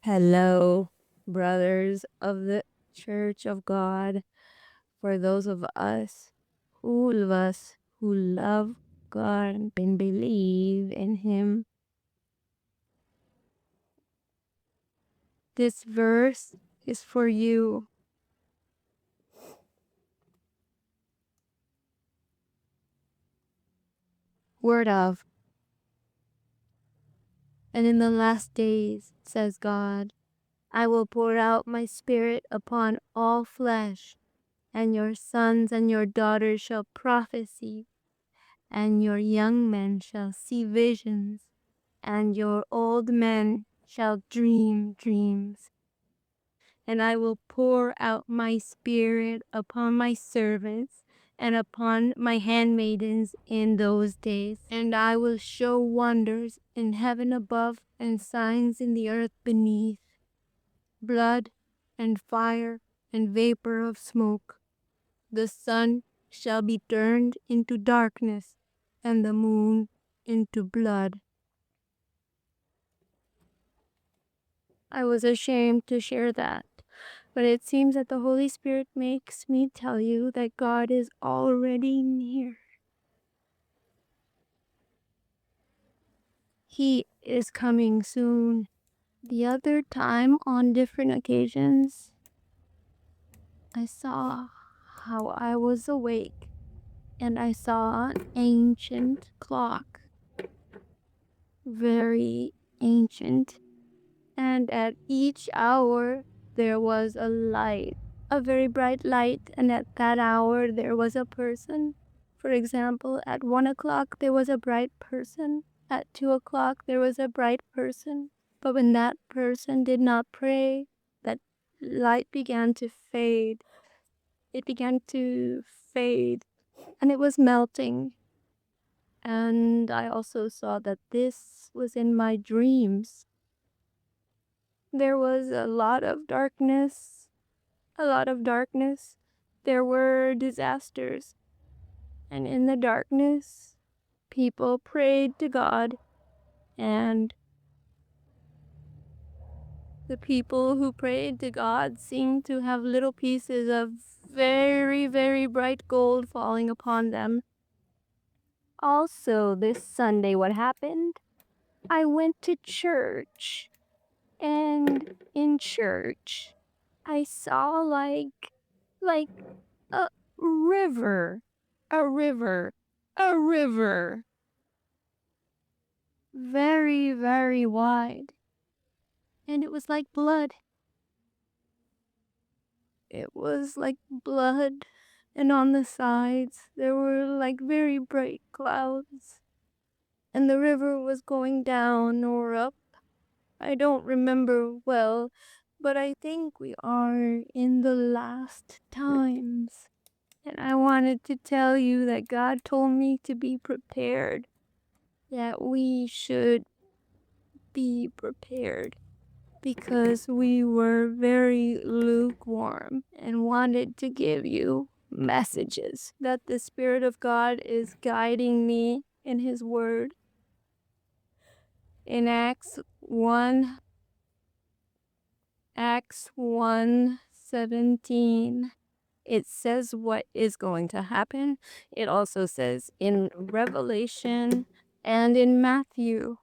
Hello, brothers of the Church of God. For those of us who love God and believe in Him, this verse is for you. Word of. And in the last days, says God, I will pour out my spirit upon all flesh, and your sons and your daughters shall prophesy, and your young men shall see visions, and your old men shall dream dreams. And I will pour out my spirit upon my servants and upon my handmaidens in those days. And I will show wonders in heaven above and signs in the earth beneath, blood and fire and vapor of smoke. The sun shall be turned into darkness and the moon into blood. I was ashamed to share that, but it seems that the Holy Spirit makes me tell you that God is already near. He is coming soon. The other time, on different occasions, I saw how I was awake and I saw an ancient clock, very ancient, and at each hour there was a light, a very bright light, and at that hour there was a person. For example, at 1 o'clock there was a bright person, at 2 o'clock there was a bright person, but when that person did not pray, that light began to fade. It began to fade, and it was melting. And I also saw that this was in my dreams. There was a lot of darkness, a lot of darkness. There were disasters. And in the darkness, people prayed to God. And the people who prayed to God seemed to have little pieces of very, very bright gold falling upon them. Also, this Sunday, what happened? I went to church. And in church, I saw like a river, a river, a river, very, very wide. And it was like blood. It was like blood. And on the sides, there were like very bright clouds. And the river was going down or up. I don't remember well, but I think we are in the last times. And I wanted to tell you that God told me to be prepared, that we should be prepared, because we were very lukewarm and wanted to give you messages that the Spirit of God is guiding me in His Word. In Acts 1:17, it says what is going to happen. It also says in Revelation and in Matthew